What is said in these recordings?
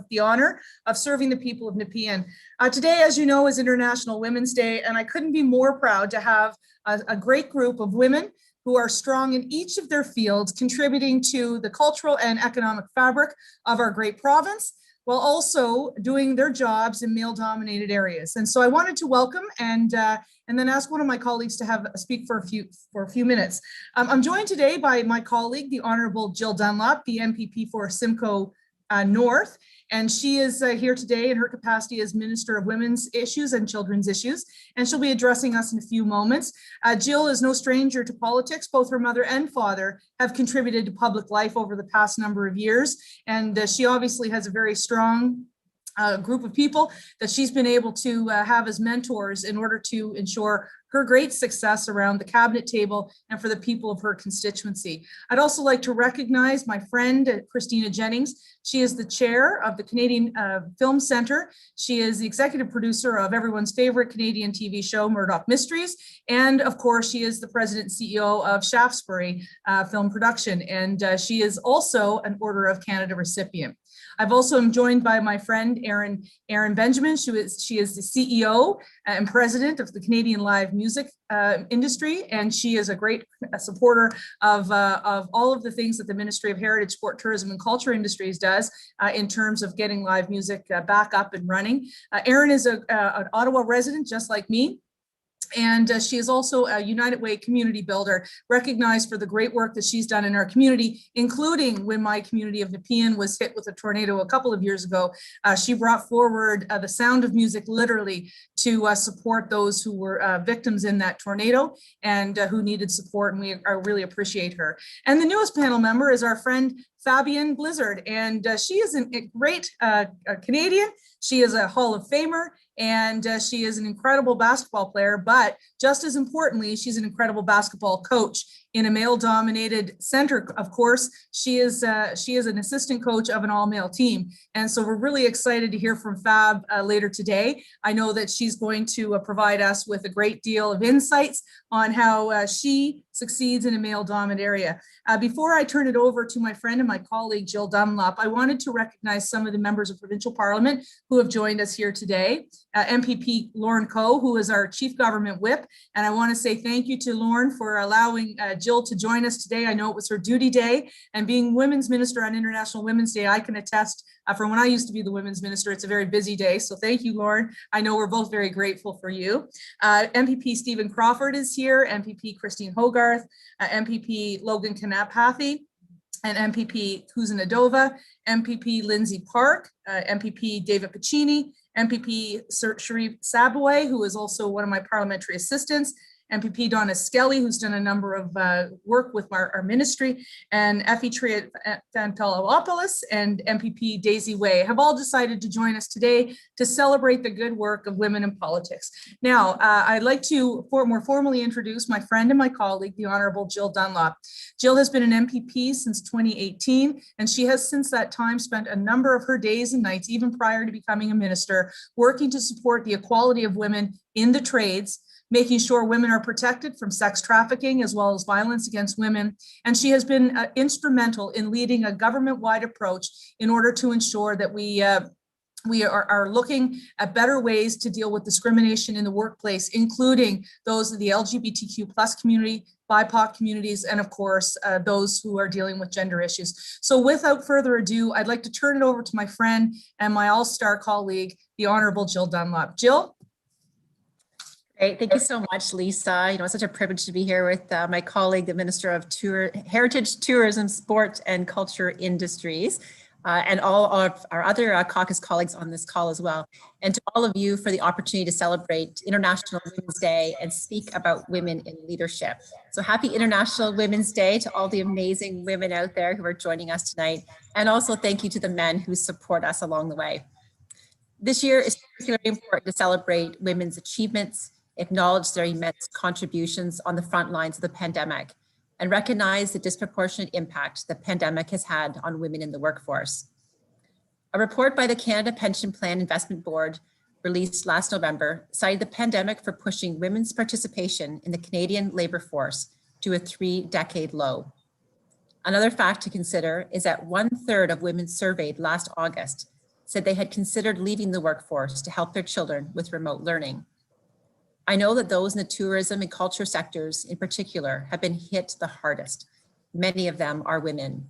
the honor of serving the people of Nepean. Today, as you know, is International Women's Day, and I couldn't be more proud to have a great group of women who are strong in each of their fields, contributing to the cultural and economic fabric of our great province, while also doing their jobs in male-dominated areas. And so I wanted to welcome and then ask one of my colleagues to speak for a few minutes. I'm joined today by my colleague, the Honourable Jill Dunlop, the MPP for Simcoe North, and she is here today in her capacity as Minister of Women's Issues and Children's Issues, and she'll be addressing us in a few moments. Jill is no stranger to politics. Both her mother and father have contributed to public life over the past number of years, and she obviously has a very strong group of people that she's been able to have as mentors in order to ensure her great success around the cabinet table and for the people of her constituency. I'd also like to recognize my friend, Christina Jennings. She is the chair of the Canadian Film Centre. She is the executive producer of everyone's favorite Canadian TV show, Murdoch Mysteries. And of course, she is the president and CEO of Shaftesbury Film Production. And she is also an Order of Canada recipient. I've also am joined by my friend, Erin Benjamin. She is the CEO and president of the Canadian live music industry, and she is a great supporter of all of the things that the Ministry of Heritage, Sport, Tourism and Culture Industries does in terms of getting live music back up and running. Erin is an Ottawa resident, just like me. And she is also a United Way community builder, recognized for the great work that she's done in our community, including when my community of Nepean was hit with a tornado a couple of years ago. She brought forward the sound of music literally to support those who were victims in that tornado and who needed support, and we really appreciate her. And the newest panel member is our friend Fabienne Blizzard, and she is a great Canadian. She is a Hall of Famer, and she is an incredible basketball player, but just as importantly, she's an incredible basketball coach in a male-dominated center. Of course, she is an assistant coach of an all-male team, and so we're really excited to hear from Fab later today. I know that she's going to provide us with a great deal of insights on how she succeeds in a male-dominated area. Before I turn it over to my friend and my colleague, Jill Dunlop, I wanted to recognize some of the members of Provincial Parliament who have joined us here today. MPP Lauren Coe, who is our Chief Government Whip, and I want to say thank you to Lauren for allowing Jill to join us today. I know it was her duty day, and being Women's Minister on International Women's Day, I can attest from when I used to be the Women's Minister, it's a very busy day. So thank you, Lauren. I know we're both very grateful for you. MPP Stephen Crawford is here, MPP Christine Hogarth, MPP Logan Kanapathy, and MPP Kuzanadova, MPP Lindsay Park, MPP David Piccini, MPP Sharif Saboy, who is also one of my parliamentary assistants, MPP Donna Skelly, who's done a number of work with our ministry, and Effie Triantopoulos and MPP Daisy Way have all decided to join us today to celebrate the good work of women in politics. Now, I'd like to more formally introduce my friend and my colleague, the Honourable Jill Dunlop. Jill has been an MPP since 2018, and she has since that time spent a number of her days and nights, even prior to becoming a minister, working to support the equality of women in the trades, making sure women are protected from sex trafficking as well as violence against women. And she has been instrumental in leading a government-wide approach in order to ensure that we are looking at better ways to deal with discrimination in the workplace, including those of the LGBTQ+ community, BIPOC communities, and of course, those who are dealing with gender issues. So without further ado, I'd like to turn it over to my friend and my all-star colleague, the Honourable Jill Dunlop. Jill? Great. Thank you so much, Lisa. You know, it's such a privilege to be here with my colleague, the Minister of Heritage, Tourism, Sport and Culture Industries, and all of our other caucus colleagues on this call as well. And to all of you for the opportunity to celebrate International Women's Day and speak about women in leadership. So happy International Women's Day to all the amazing women out there who are joining us tonight. And also thank you to the men who support us along the way. This year is particularly important to celebrate women's achievements, acknowledge their immense contributions on the front lines of the pandemic, and recognize the disproportionate impact the pandemic has had on women in the workforce. A report by the Canada Pension Plan Investment Board released last November cited the pandemic for pushing women's participation in the Canadian labour force to a 3-decade low. Another fact to consider is that 1/3 of women surveyed last August said they had considered leaving the workforce to help their children with remote learning. I know that those in the tourism and culture sectors in particular have been hit the hardest. Many of them are women.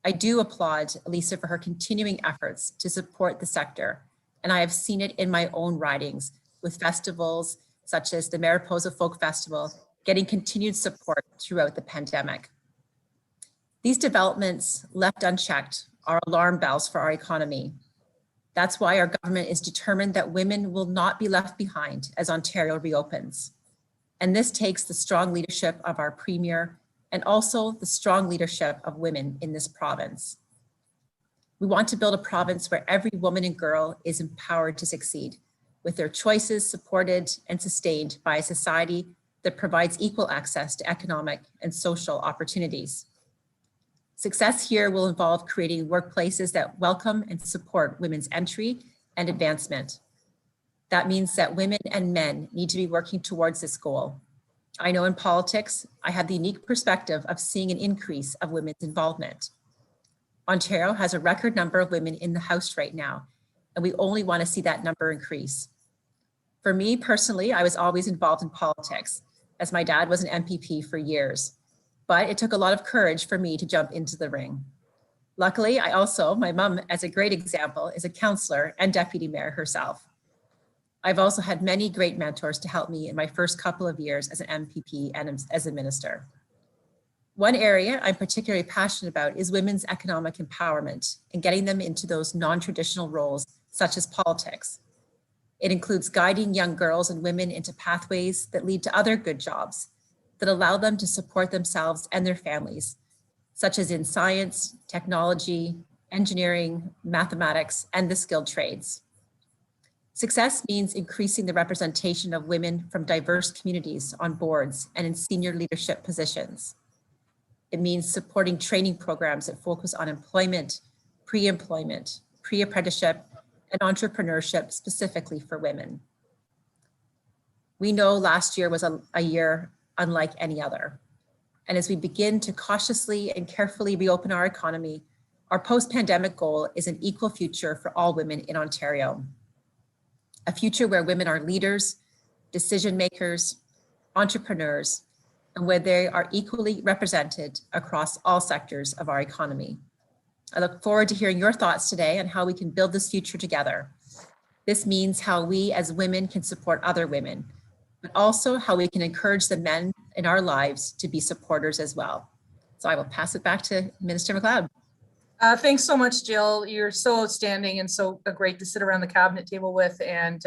I do applaud Lisa for her continuing efforts to support the sector, and I have seen it in my own ridings with festivals such as the Mariposa Folk Festival getting continued support throughout the pandemic. These developments left unchecked are alarm bells for our economy. That's why our government is determined that women will not be left behind as Ontario reopens. And this takes the strong leadership of our Premier and also the strong leadership of women in this province. We want to build a province where every woman and girl is empowered to succeed, with their choices supported and sustained by a society that provides equal access to economic and social opportunities. Success here will involve creating workplaces that welcome and support women's entry and advancement. That means that women and men need to be working towards this goal. I know in politics, I have the unique perspective of seeing an increase of women's involvement. Ontario has a record number of women in the House right now, and we only want to see that number increase. For me personally, I was always involved in politics, as my dad was an MPP for years, but it took a lot of courage for me to jump into the ring. Luckily, my mom, as a great example, is a councillor and deputy mayor herself. I've also had many great mentors to help me in my first couple of years as an MPP and as a minister. One area I'm particularly passionate about is women's economic empowerment and getting them into those non-traditional roles, such as politics. It includes guiding young girls and women into pathways that lead to other good jobs that allow them to support themselves and their families, such as in science, technology, engineering, mathematics, and the skilled trades. Success means increasing the representation of women from diverse communities on boards and in senior leadership positions. It means supporting training programs that focus on employment, pre-employment, pre-apprenticeship, and entrepreneurship specifically for women. We know last year was a year unlike any other. And as we begin to cautiously and carefully reopen our economy, our post-pandemic goal is an equal future for all women in Ontario. A future where women are leaders, decision makers, entrepreneurs, and where they are equally represented across all sectors of our economy. I look forward to hearing your thoughts today on how we can build this future together. This means how we as women can support other women, but also how we can encourage the men in our lives to be supporters as well. So I will pass it back to Minister MacLeod. Thanks so much, Jill. You're so outstanding and so great to sit around the cabinet table with. And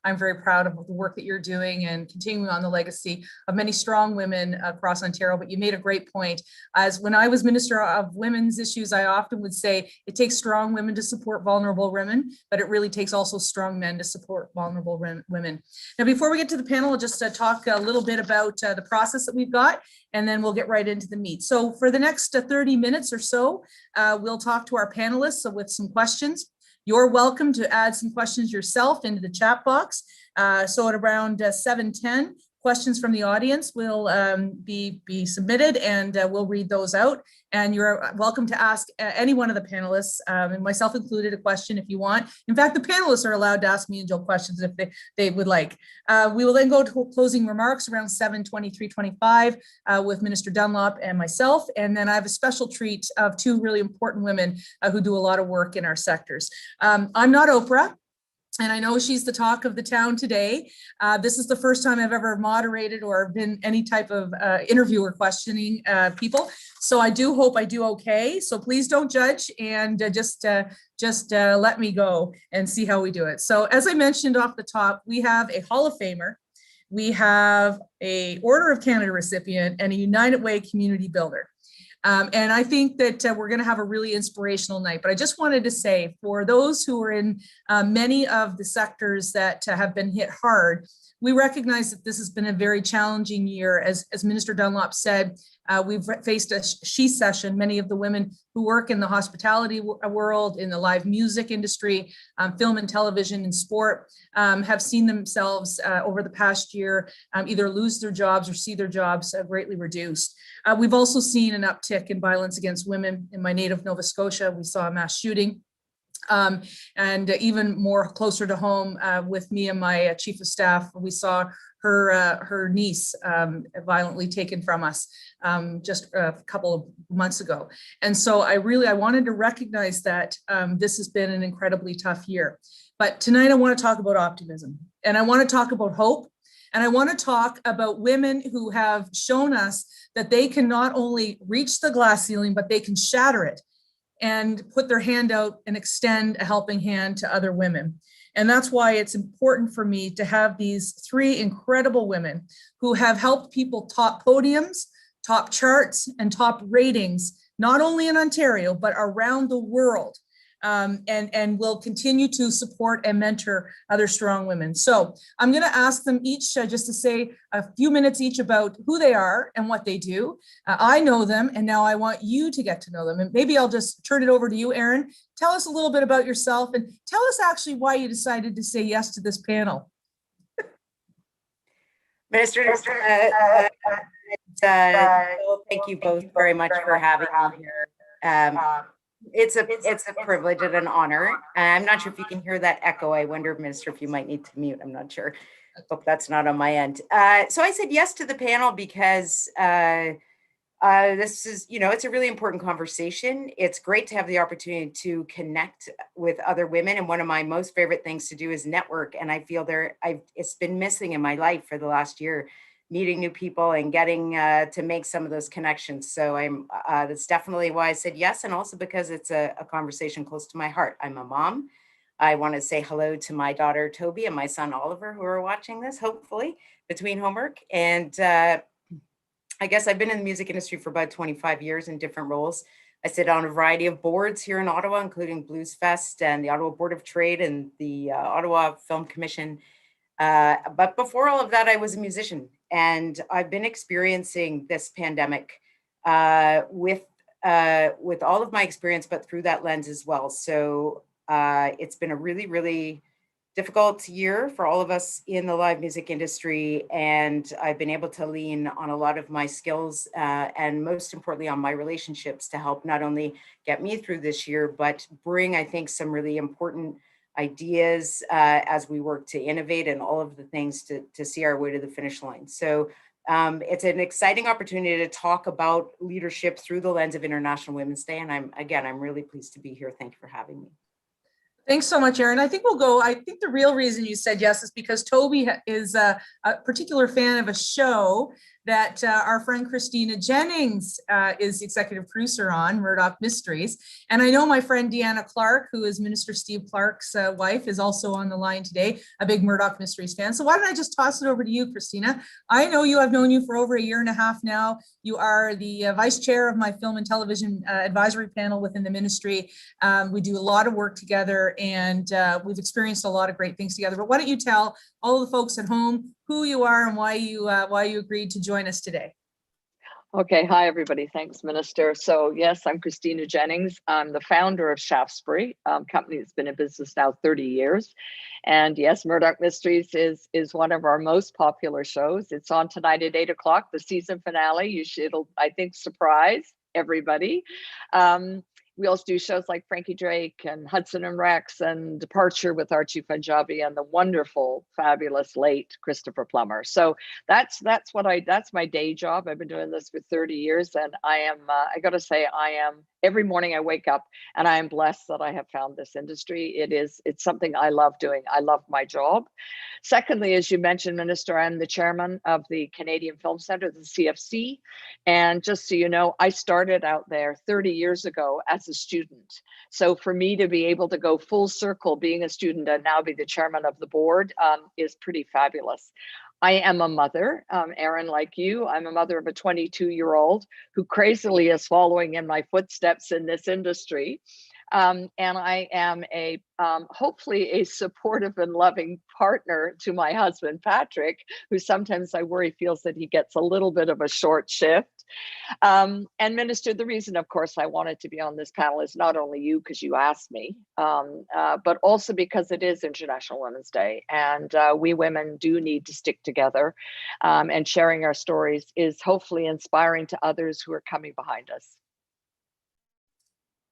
I'm very proud of the work that you're doing and continuing on the legacy of many strong women across Ontario. But you made a great point. As when I was Minister of Women's Issues, I often would say it takes strong women to support vulnerable women, but it really takes also strong men to support vulnerable women. Now, before we get to the panel, I'll just talk a little bit about the process that we've got, and then we'll get right into the meat. So for the next 30 minutes or so, we'll talk to our panelists with some questions. You're welcome to add some questions yourself into the chat box. So at around 7:10, questions from the audience will be submitted, and we'll read those out. And you're welcome to ask any one of the panelists, and myself included, a question if you want. In fact, the panelists are allowed to ask me and Jill questions if they would like. We will then go to closing remarks around 7:23-25 with Minister Dunlop and myself. And then I have a special treat of two really important women who do a lot of work in our sectors. I'm not Oprah, and I know she's the talk of the town today. This is the first time I've ever moderated or been any type of interview or questioning people. So I do hope I do okay. So please don't judge, and just let me go and see how we do it. So as I mentioned off the top, we have a Hall of Famer, we have a Order of Canada recipient, and a United Way community builder. And I think that we're going to have a really inspirational night. But I just wanted to say, for those who are in many of the sectors that have been hit hard, we recognize that this has been a very challenging year. As Minister Dunlop said, we've faced a she session. Many of the women who work in the hospitality world, in the live music industry, film and television and sport, have seen themselves over the past year either lose their jobs or see their jobs greatly reduced. We've also seen an uptick in violence against women. In my native Nova Scotia, we saw a mass shooting. And even more closer to home with me and my chief of staff, we saw her niece violently taken from us just a couple of months ago. And so I wanted to recognize that this has been an incredibly tough year. But tonight I want to talk about optimism, and I want to talk about hope, and I want to talk about women who have shown us that they can not only reach the glass ceiling, but they can shatter it and put their hand out and extend a helping hand to other women. And that's why it's important for me to have these three incredible women who have helped people top podiums, top charts, and top ratings, not only in Ontario, but around the world. And will continue to support and mentor other strong women. So I'm going to ask them each just to say a few minutes each about who they are and what they do. I know them, and now I want you to get to know them. And maybe I'll just turn it over to you, Erin. Tell us a little bit about yourself, and tell us actually why you decided to say yes to this panel. Minister, thank you both very much for having me here. It's a privilege and an honor. I'm not sure if you can hear that echo. I wonder, Minister, if you might need to mute. I'm not sure. Hope that's not on my end. So I said yes to the panel because this is, it's a really important conversation. It's great to have the opportunity to connect with other women. And one of my most favorite things to do is network. And I feel it's been missing in my life for the last year, meeting new people and getting to make some of those connections. So that's definitely why I said yes. And also because it's a conversation close to my heart. I'm a mom. I want to say hello to my daughter, Toby, and my son, Oliver, who are watching this, hopefully, between homework. And I guess I've been in the music industry for about 25 years in different roles. I sit on a variety of boards here in Ottawa, including Blues Fest and the Ottawa Board of Trade and the Ottawa Film Commission. But before all of that, I was a musician, and I've been experiencing this pandemic with all of my experience, but through that lens as well. So it's been a really, really difficult year for all of us in the live music industry, and I've been able to lean on a lot of my skills and most importantly on my relationships to help not only get me through this year, but bring, I think, some really important ideas as we work to innovate and all of the things to see our way to the finish line. So it's an exciting opportunity to talk about leadership through the lens of International Women's Day. And I'm really pleased to be here. Thank you for having me. Thanks so much, Erin. I think the real reason you said yes is because Toby is a particular fan of a show that our friend Christina Jennings is the executive producer on, Murdoch Mysteries. And I know my friend Deanna Clark, who is Minister Steve Clark's wife, is also on the line today, a big Murdoch Mysteries fan. So why don't I just toss it over to you, Christina? I know you. I've known you for over a year and a half now. You are the vice chair of my film and television advisory panel within the ministry. We do a lot of work together, and we've experienced a lot of great things together. But why don't you tell all the folks at home who you are and why you agreed to join us today? Okay, hi everybody. Thanks, Minister. So yes, I'm Christina Jennings. I'm the founder of Shaftesbury, company that's been in business now 30 years. And yes, Murdoch Mysteries is one of our most popular shows. It's on tonight at 8 o'clock, the season finale. It'll, I think, surprise everybody. We also do shows like Frankie Drake and Hudson and Rex and Departure with Archie Punjabi and the wonderful, fabulous late Christopher Plummer. So that's my day job. I've been doing this for 30 years, and I got to say, every morning I wake up and I am blessed that I have found this industry. It's something I love doing. I love my job. Secondly, as you mentioned, Minister, I'm the chairman of the Canadian Film Centre, the CFC. And just so you know, I started out there 30 years ago as a student. So for me to be able to go full circle being a student and now be the chairman of the board is pretty fabulous. I am a mother, Erin, like you. I'm a mother of a 22-year-old who crazily is following in my footsteps in this industry. And I am hopefully a supportive and loving partner to my husband, Patrick, who sometimes I worry feels that he gets a little bit of a short shift. And Minister, the reason, of course, I wanted to be on this panel is not only you, because you asked me, but also because it is International Women's Day. And we women do need to stick together. And sharing our stories is hopefully inspiring to others who are coming behind us.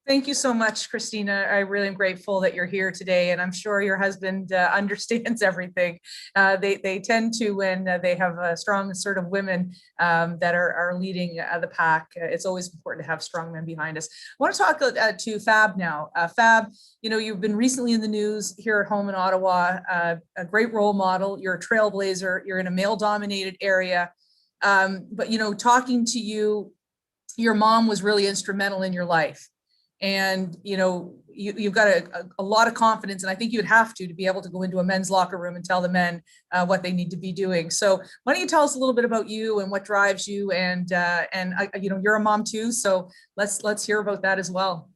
Thank you so much, Christina. I really am grateful that you're here today, and I'm sure your husband understands everything. They tend to, when they have strong, assertive women that are leading the pack. It's always important to have strong men behind us. I want to talk to Fab now. Fab, you know, you've been recently in the news here at home in Ottawa, a great role model. You're a trailblazer. You're in a male-dominated area. But, you know, talking to you, your mom was really instrumental in your life. And, you know, you've got a lot of confidence, and I think you'd have to be able to go into a men's locker room and tell the men what they need to be doing. So why don't you tell us a little bit about you and what drives you, and you know, you're a mom too, so let's hear about that as well.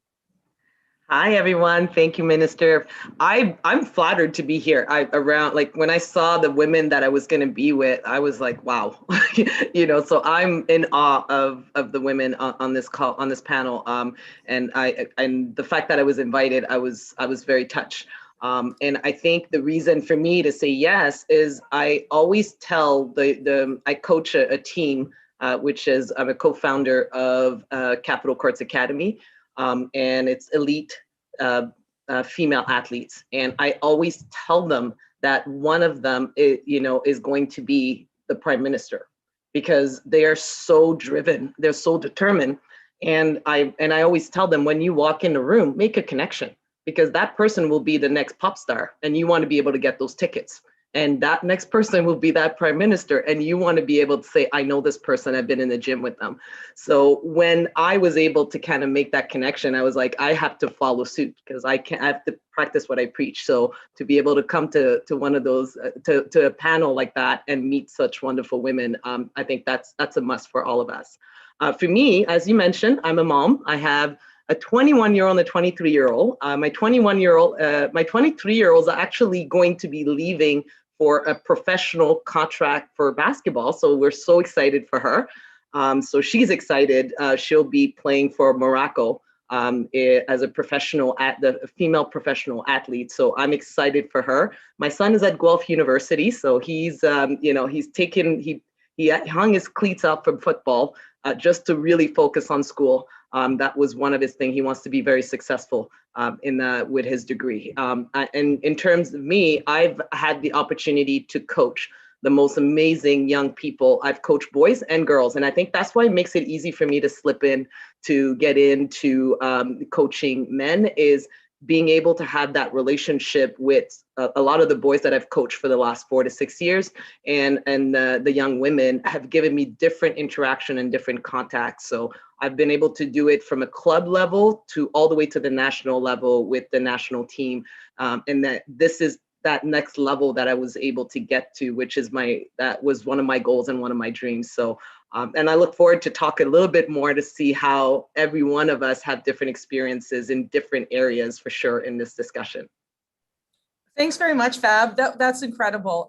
Hi, everyone. Thank you, Minister. I'm flattered to be here. Like when I saw the women that I was going to be with, I was like, wow, you know, so I'm in awe of the women on this call, on this panel. And the fact that I was invited, I was very touched. And I think the reason for me to say yes is I always tell I coach a team, which is I'm a co-founder of Capital Courts Academy. And it's elite female athletes. And I always tell them that one of them is going to be the prime minister, because they are so driven, they're so determined. And I always tell them, when you walk in the room, make a connection, because that person will be the next pop star, and you want to be able to get those tickets. And that next person will be that prime minister, and you want to be able to say, I know this person, I've been in the gym with them. So when I was able to kind of make that connection, I was like, I have to follow suit, because I have to practice what I preach. So to be able to come to one of those, to a panel like that and meet such wonderful women, I think that's a must for all of us. For me, as you mentioned, I'm a mom. I have a 21-year-old and a 23-year-old. My 23-year-old is actually going to be leaving for a professional contract for basketball. So we're so excited for her. So she's excited. She'll be playing for Morocco as a professional, the female professional athlete. So I'm excited for her. My son is at Guelph University. So he's he hung his cleats out from football just to really focus on school. That was one of his things. He wants to be very successful with his degree. And in terms of me, I've had the opportunity to coach the most amazing young people. I've coached boys and girls, and I think that's why it makes it easy for me to slip in, to get into coaching men, is being able to have that relationship with a lot of the boys that I've coached for the last 4 to 6 years, and the young women have given me different interaction and different contacts. So I've been able to do it from a club level to all the way to the national level with the national team. And that this is that next level that I was able to get to, which is that was one of my goals and one of my dreams. So, and I look forward to talking a little bit more to see how every one of us have different experiences in different areas for sure in this discussion. Thanks very much, Fab. That's incredible.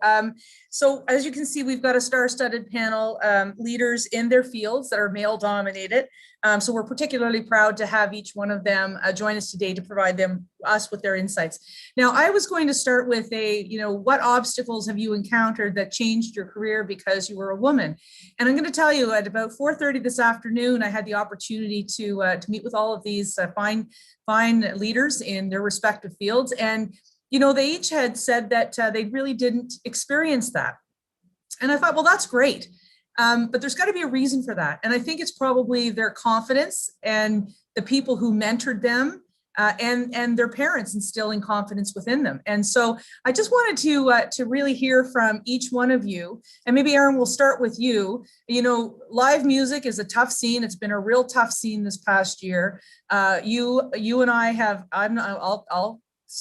So as you can see, we've got a star-studded panel, leaders in their fields that are male-dominated. So we're particularly proud to have each one of them join us today to provide us with their insights. Now, I was going to start with what obstacles have you encountered that changed your career because you were a woman? And I'm going to tell you, at about 4:30 this afternoon, I had the opportunity to meet with all of these fine leaders in their respective fields. And they each had said that they really didn't experience that. And I thought, well, that's great. But there's got to be a reason for that. And I think it's probably their confidence and the people who mentored them and their parents instilling confidence within them. And so I just wanted to really hear from each one of you. And maybe, Erin, we'll start with you. Live music is a tough scene. It's been a real tough scene this past year. You and I have, I'll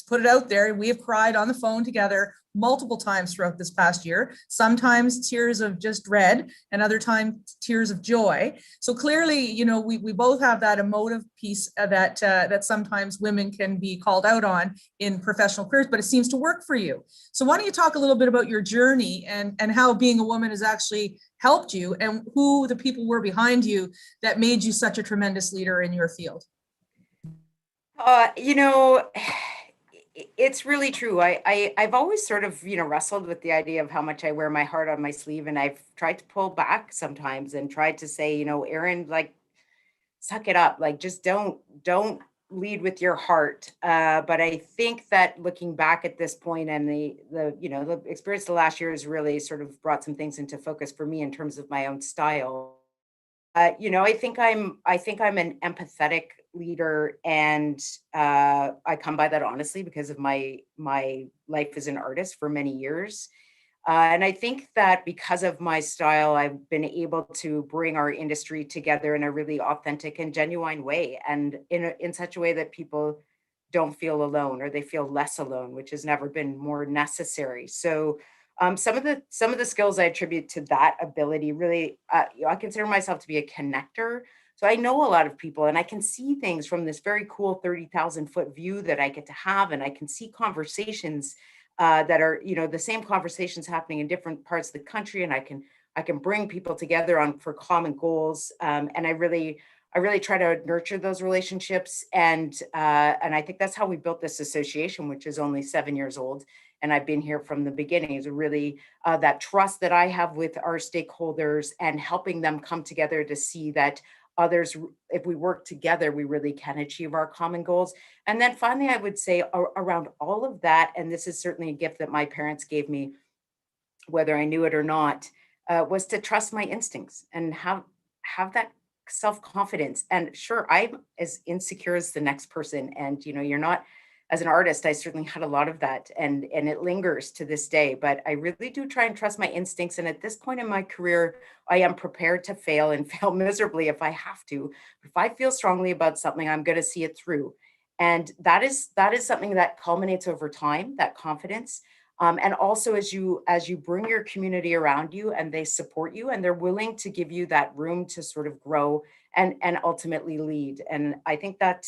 put it out there. We have cried on the phone together multiple times throughout this past year, sometimes tears of just dread and other times tears of joy. So clearly, we both have that emotive piece that sometimes women can be called out on in professional careers, but it seems to work for you. So why don't you talk a little bit about your journey and how being a woman has actually helped you, and who the people were behind you that made you such a tremendous leader in your field? It's really true. I've always sort of, wrestled with the idea of how much I wear my heart on my sleeve. And I've tried to pull back sometimes and tried to say, Erin, like, suck it up. Like, just don't lead with your heart. But I think that looking back at this point and the experience of the last year has really sort of brought some things into focus for me in terms of my own style. I think I'm an empathetic leader, and I come by that honestly because of my life as an artist for many years. And I think that because of my style, I've been able to bring our industry together in a really authentic and genuine way, and in such a way that people don't feel alone, or they feel less alone, which has never been more necessary. So some of the skills I attribute to that ability. Really, I consider myself to be a connector. So I know a lot of people, and I can see things from this very cool 30,000-foot view that I get to have, and I can see conversations that are, the same conversations happening in different parts of the country, and I can bring people together for common goals, and I really try to nurture those relationships, and I think that's how we built this association, which is only 7 years old, and I've been here from the beginning. Is really that trust that I have with our stakeholders, and helping them come together to see that others, if we work together, we really can achieve our common goals. And then finally, I would say around all of that, and this is certainly a gift that my parents gave me, whether I knew it or not, was to trust my instincts and have that self-confidence. And sure, I'm as insecure as the next person. And, you're not, as an artist, I certainly had a lot of that, and it lingers to this day, but I really do try and trust my instincts. And at this point in my career, I am prepared to fail and fail miserably if I have to. If I feel strongly about something, I'm going to see it through. And that is something that culminates over time, that confidence. And also as you bring your community around you, and they support you, and they're willing to give you that room to sort of grow and ultimately lead. And I think that,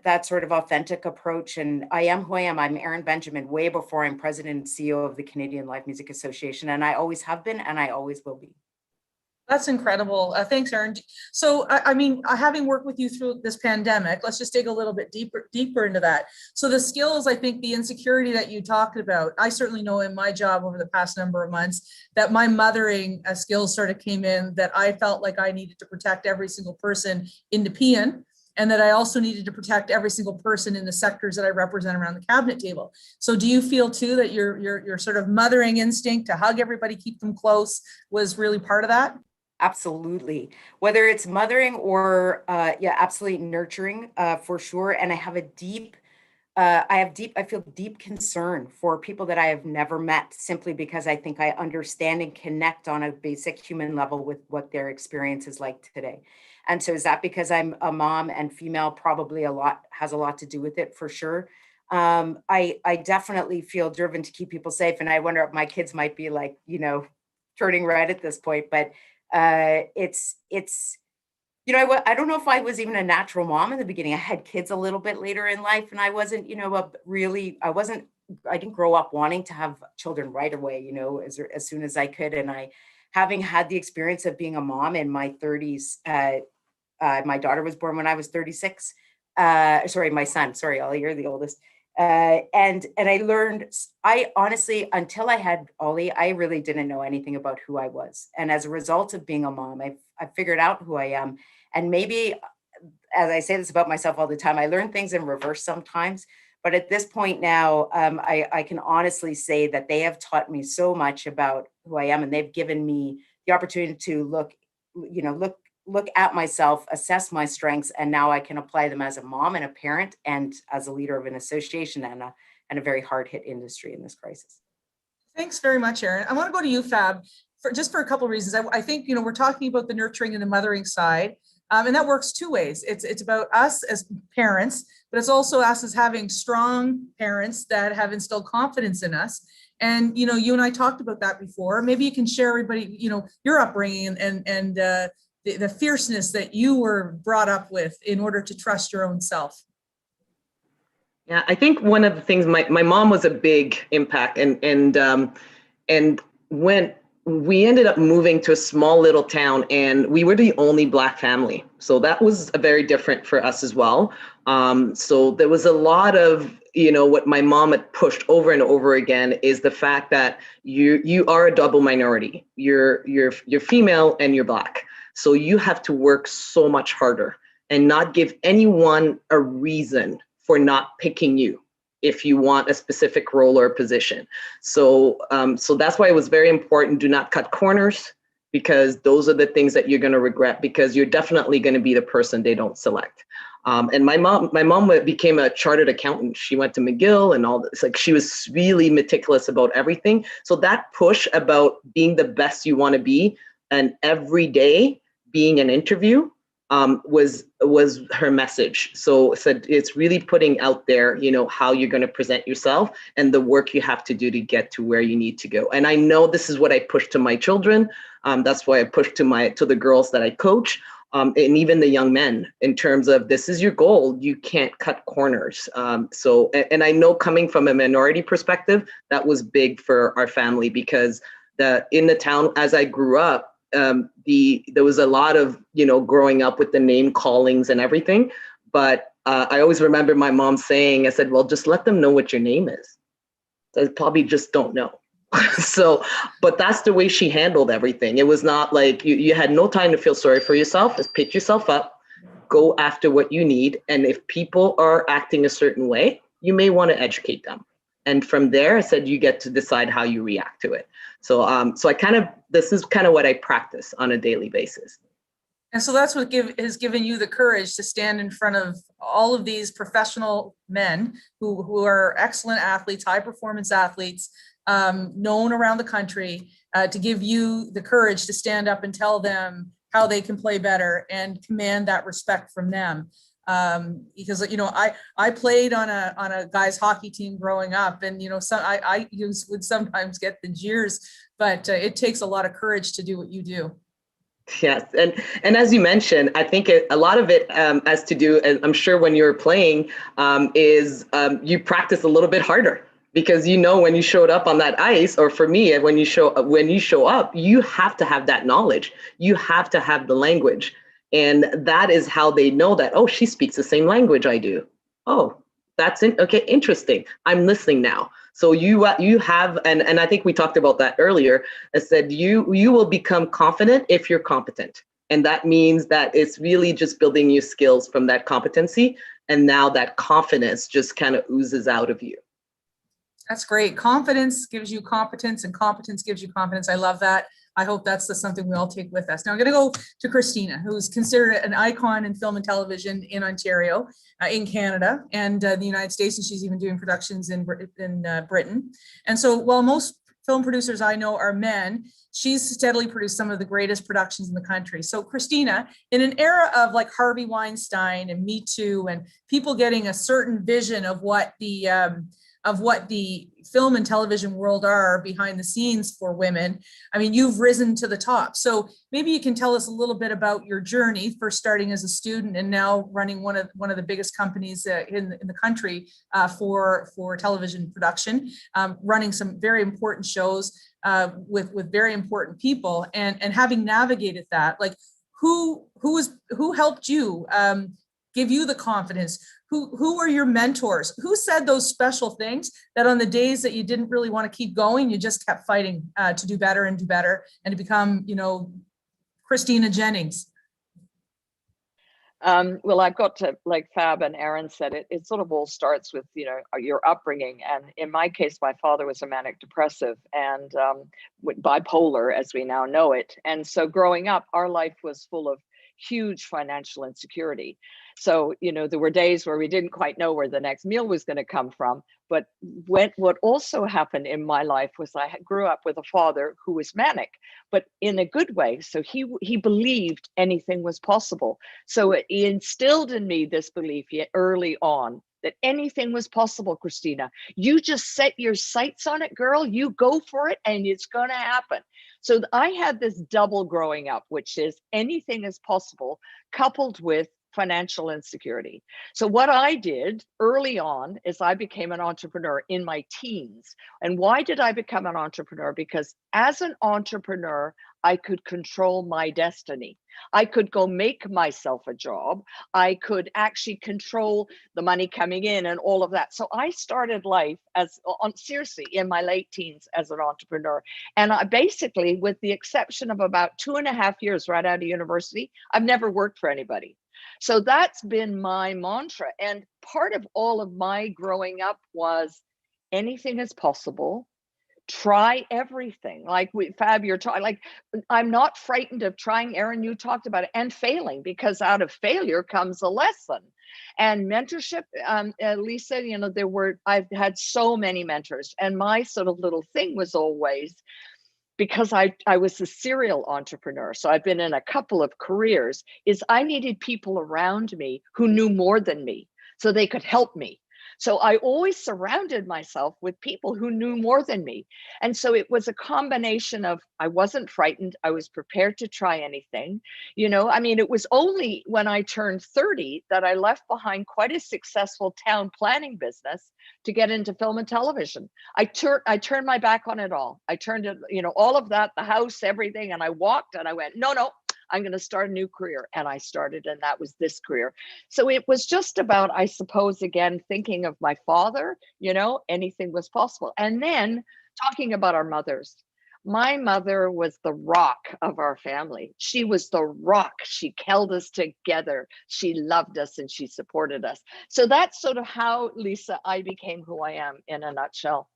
that sort of authentic approach, and I am who I am. I'm Erin Benjamin, way before I'm president and CEO of the Canadian Live Music Association. And I always have been, and I always will be. That's incredible. Thanks, Erin. So, I mean, having worked with you through this pandemic, let's just dig a little bit deeper into that. So the skills, I think the insecurity that you talked about, I certainly know in my job over the past number of months that my mothering skills sort of came in, that I felt like I needed to protect every single person in Nepean, and that I also needed to protect every single person in the sectors that I represent around the cabinet table. So do you feel too that your sort of mothering instinct to hug everybody, keep them close, was really part of that? Absolutely. Whether it's mothering or, absolutely nurturing, for sure. And I have I feel deep concern for people that I have never met, simply because I think I understand and connect on a basic human level with what their experience is like today. And so is that because I'm a mom and female? Probably has a lot to do with it, for sure. I definitely feel driven to keep people safe. And I wonder if my kids might be like, turning red at this point, but it's I don't know if I was even a natural mom in the beginning. I had kids a little bit later in life, and I wasn't, I didn't grow up wanting to have children right away, as soon as I could. And having had the experience of being a mom in my 30s, my daughter was born when I was 36. Sorry, my son, sorry, Ollie, you're the oldest. And I learned, I honestly, until I had Ollie, I really didn't know anything about who I was. And as a result of being a mom, I figured out who I am. And maybe, as I say this about myself all the time, I learn things in reverse sometimes. But at this point now, I can honestly say that they have taught me so much about who I am, and they've given me the opportunity to look at myself, assess my strengths, and now I can apply them as a mom and a parent, and as a leader of an association and a very hard hit industry in this crisis. Thanks very much, Erin. I want to go to you, Fab, for a couple of reasons. I think, we're talking about the nurturing and the mothering side, and that works two ways. It's about us as parents, but it's also us as having strong parents that have instilled confidence in us. And, you and I talked about that before. Maybe you can share everybody, your upbringing and the fierceness that you were brought up with in order to trust your own self. Yeah, I think one of the things, my mom was a big impact, and when we ended up moving to a small little town, and we were the only Black family, so that was very different for us as well. So there was a lot of, what my mom had pushed over and over again is the fact that you are a double minority. You're female and you're Black, so you have to work so much harder. and not give anyone a reason for not picking you if you want a specific role or position. So, so that's why it was very important. Do not cut corners, because those are the things that you're going to regret, because you're definitely going to be the person they don't select. And my mom became a chartered accountant. She went to McGill and all this. Like, she was really meticulous about everything. So that push about being the best you want to be, and every day being an interview, was her message. So it's really putting out there, you know, how you're going to present yourself and the work you have to do to get to where you need to go. And I know this is what I push to my children. That's why I push to the girls that I coach, and even the young men, in terms of, this is your goal. You can't cut corners. So, and I know, coming from a minority perspective, that was big for our family, because in the town as I grew up, there was a lot of, you know, growing up with the name callings and everything. But I always remember my mom saying, I said, well, just let them know what your name is. They probably just don't know. So, but that's the way she handled everything. It was not like you had no time to feel sorry for yourself. Just pick yourself up, go after what you need. And if people are acting a certain way, you may want to educate them. And from there, I said, you get to decide how you react to it. So, this is kind of what I practice on a daily basis. And so that's what has given you the courage to stand in front of all of these professional men who are excellent athletes, high performance athletes, known around the country, to give you the courage to stand up and tell them how they can play better and command that respect from them. Because, you know, I played on a guys hockey team growing up, and, you know, I would sometimes get the jeers, but it takes a lot of courage to do what you do. Yes, and as you mentioned, I think a lot of it has to do, and I'm sure when you're playing, is you practice a little bit harder, because, you know, when you showed up on that ice, or for me, when you show up, you have to have that knowledge. You have to have the language, and that is how they know that, oh, she speaks the same language I do. Oh, that's okay, interesting. I'm listening now. So you have, and I think we talked about that earlier. I said you will become confident if you're competent, and that means that it's really just building your skills from that competency, and now that confidence just kind of oozes out of you. That's great. Confidence gives you competence, and competence gives you confidence. I love that. I hope that's something we all take with us. Now I'm going to go to Christina, who's considered an icon in film and television in Ontario, in Canada, and the United States, and she's even doing productions in Britain. And so while most film producers I know are men, she's steadily produced some of the greatest productions in the country. So Christina, in an era of like Harvey Weinstein and Me Too, and people getting a certain vision of what the film and television world are behind the scenes for women, I mean, you've risen to the top. So maybe you can tell us a little bit about your journey, first starting as a student and now running one of the biggest companies in the country for television production, running some very important shows with very important people, and having navigated that, like who helped you give you the confidence? Who were your mentors? Who said those special things that on the days that you didn't really want to keep going, you just kept fighting to do better and to become, you know, Christina Jennings? Well, I've got to, like Fab and Erin said, it sort of all starts with, you know, your upbringing. And in my case, my father was a manic depressive and bipolar, as we now know it. And so growing up, our life was full of huge financial insecurity. So, you know, there were days where we didn't quite know where the next meal was going to come from. But what also happened in my life was I grew up with a father who was manic, but in a good way. So he believed anything was possible. So he instilled in me this belief early on that anything was possible, Christina. You just set your sights on it, girl. You go for it and it's going to happen. So I had this double growing up, which is anything is possible, coupled with financial insecurity. So what I did early on is I became an entrepreneur in my teens. And why did I become an entrepreneur? Because as an entrepreneur, I could control my destiny. I could go make myself a job. I could actually control the money coming in and all of that. So I started life seriously in my late teens as an entrepreneur. And I basically, with the exception of about 2.5 years right out of university, I've never worked for anybody. So that's been my mantra. And part of all of my growing up was anything is possible. Try everything. Like Fab, you're talking, like, I'm not frightened of trying. Erin, you talked about it, and failing, because out of failure comes a lesson. And mentorship, Lisa, you know, I've had so many mentors, and my sort of little thing was always, because I was a serial entrepreneur, so I've been in a couple of careers, is I needed people around me who knew more than me so they could help me. So I always surrounded myself with people who knew more than me. And so it was a combination of, I wasn't frightened, I was prepared to try anything. You know, I mean, it was only when I turned 30 that I left behind quite a successful town planning business to get into film and television. I turned my back on it all. I turned it, you know, all of that, the house, everything, and I walked and I went, no, I'm going to start a new career. And I started, and that was this career. So it was just about, I suppose, again, thinking of my father, you know, anything was possible. And then talking about our mothers. My mother was the rock of our family. She was the rock. She held us together. She loved us and she supported us. So that's sort of how, Lisa, I became who I am in a nutshell.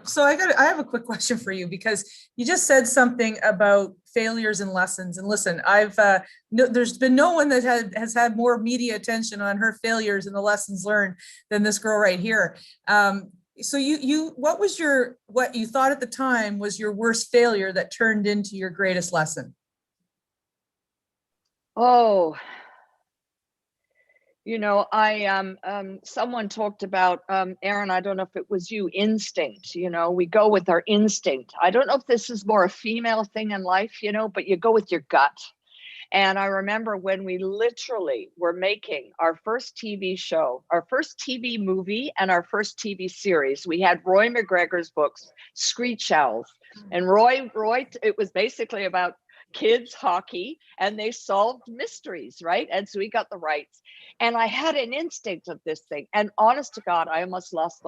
So I have a quick question for you, because you just said something about failures and lessons. And listen, there's been no one that has had more media attention on her failures and the lessons learned than this girl right here. So what you thought at the time was your worst failure that turned into your greatest lesson? Oh, you know, someone talked about, Erin, I don't know if it was you, instinct. You know, we go with our instinct. I don't know if this is more a female thing in life, you know, but you go with your gut. And I remember when we literally were making our first TV show, our first TV movie, and our first TV series. We had Roy McGregor's books, Screech Owls. And Roy, it was basically about kids hockey, and they solved mysteries, right? And so we got the rights. And I had an instinct of this thing. And honest to God, I almost lost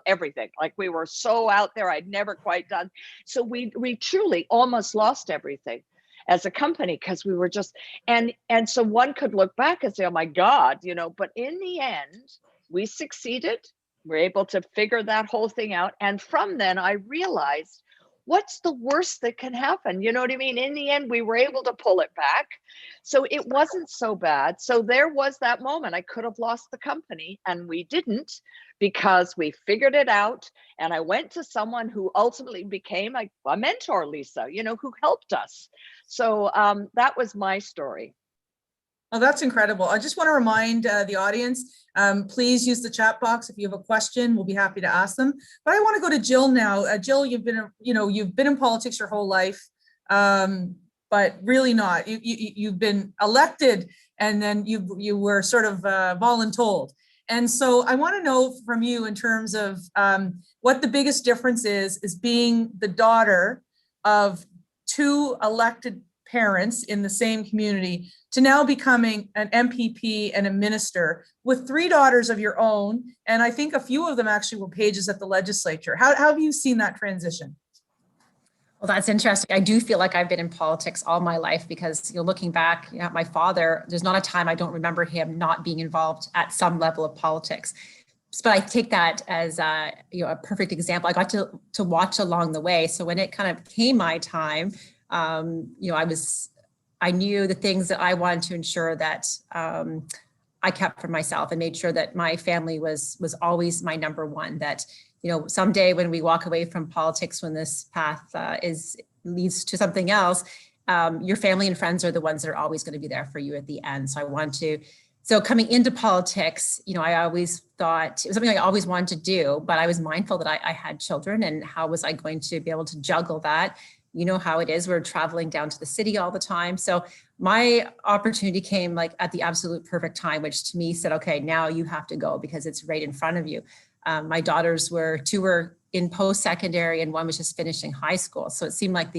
everything. Like, we were so out there, I'd never quite done. So we truly almost lost everything as a company, because we were just, and so one could look back and say, oh my God, you know, but in the end, we succeeded. We're able to figure that whole thing out. And from then I realized, what's the worst that can happen? You know what I mean? In the end, we were able to pull it back. So it wasn't so bad. So there was that moment. I could have lost the company, and we didn't, because we figured it out. And I went to someone who ultimately became a mentor, Lisa, you know, who helped us. So that was my story. Oh, that's incredible. I just want to remind the audience, please use the chat box. If you have a question, we'll be happy to ask them. But I want to go to Jill now. Jill, you've been in politics your whole life, but really not. You've been elected, and then you were sort of voluntold. And so I want to know from you, in terms of what the biggest difference is being the daughter of two elected parents in the same community to now becoming an MPP and a minister with three daughters of your own. And I think a few of them actually were pages at the legislature. How have you seen that transition? Well, that's interesting. I do feel like I've been in politics all my life, because, you know, looking back at my father, there's not a time I don't remember him not being involved at some level of politics. But I take that as a perfect example. I got to watch along the way. So when it kind of came my time, I knew the things that I wanted to ensure that I kept for myself, and made sure that my family was always my number one. That, you know, someday when we walk away from politics, when this path leads to something else, your family and friends are the ones that are always going to be there for you at the end. So coming into politics, you know, I always thought it was something I always wanted to do, but I was mindful that I had children, and how was I going to be able to juggle that? You know how it is. We're traveling down to the city all the time. So my opportunity came like at the absolute perfect time, which to me said, okay, now you have to go, because it's right in front of you. My daughters two were in post-secondary, and one was just finishing high school. So it seemed like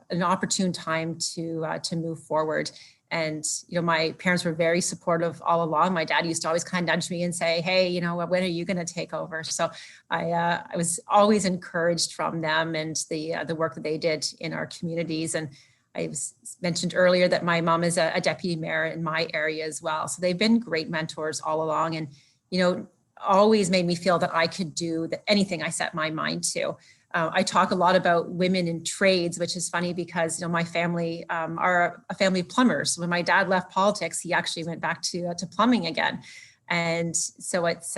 an opportune time to move forward. And, my parents were very supportive all along. My dad used to always kind of nudge me and say, hey, when are you going to take over? So I was always encouraged from them and the work that they did in our communities. And I mentioned earlier that my mom is a deputy mayor in my area as well. So they've been great mentors all along, and, always made me feel that I could do anything I set my mind to. I talk a lot about women in trades, which is funny because, my family are a family of plumbers. When my dad left politics, he actually went back to plumbing again. And so it's,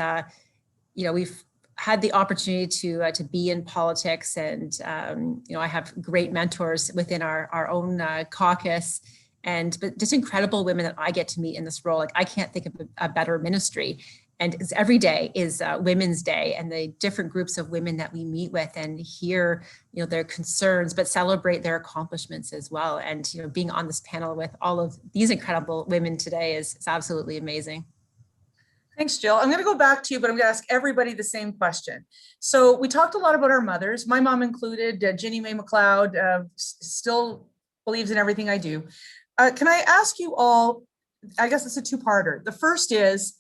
we've had the opportunity to be in politics, and, I have great mentors within our own caucus, but just incredible women that I get to meet in this role. Like, I can't think of a better ministry. And every day is Women's Day, and the different groups of women that we meet with and hear, their concerns, but celebrate their accomplishments as well. And, being on this panel with all of these incredible women today is absolutely amazing. Thanks, Jill. I'm going to go back to you, but I'm going to ask everybody the same question. So we talked a lot about our mothers, my mom included. Ginny Mae McLeod still believes in everything I do. Can I ask you all, I guess it's a two-parter. The first is,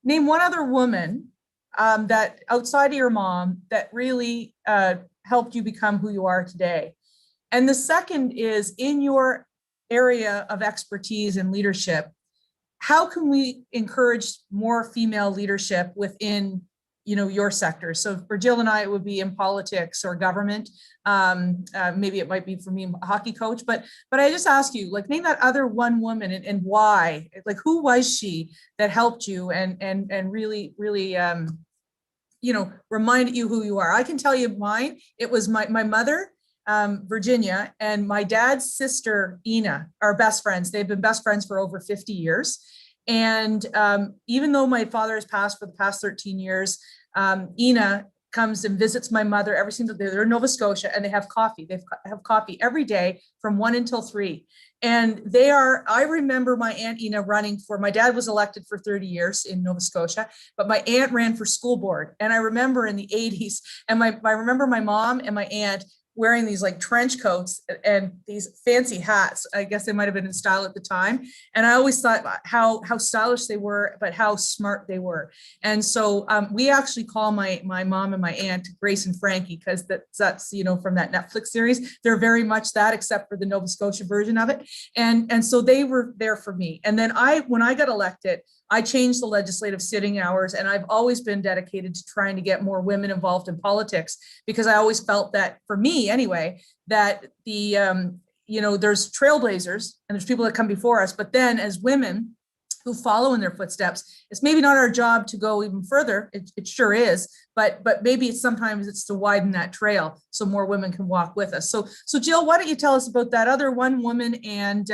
name one other woman that outside of your mom that really helped you become who you are today. And the second is, in your area of expertise and leadership, how can we encourage more female leadership within, your sector? So for Jill and I, it would be in politics or government. Maybe it might be for me, a hockey coach, but I just ask you, like, name that other one woman and why, like, who was she that helped you and really, reminded you who you are? I can tell you mine. It was my mother, Virginia, and my dad's sister, Ina, are best friends. They've been best friends for over 50 years. And even though my father has passed for the past 13 years, Ina comes and visits my mother every single day. They're in Nova Scotia, and they have coffee. They have coffee every day from 1 until 3. And I remember my Aunt Ina running my dad was elected for 30 years in Nova Scotia, but my aunt ran for school board. And I remember in the 80s, and I remember my mom and my aunt wearing these like trench coats and these fancy hats. I guess they might've been in style at the time. And I always thought how stylish they were, but how smart they were. And so we actually call my mom and my aunt Grace and Frankie, because that's from that Netflix series. They're very much that, except for the Nova Scotia version of it. And so they were there for me. And then when I got elected, I changed the legislative sitting hours, and I've always been dedicated to trying to get more women involved in politics, because I always felt that, for me anyway, that there's trailblazers and there's people that come before us, but then as women who follow in their footsteps, it's maybe not our job to go even further. It sure is, but maybe sometimes it's to widen that trail so more women can walk with us. So Jill, why don't you tell us about that other one woman and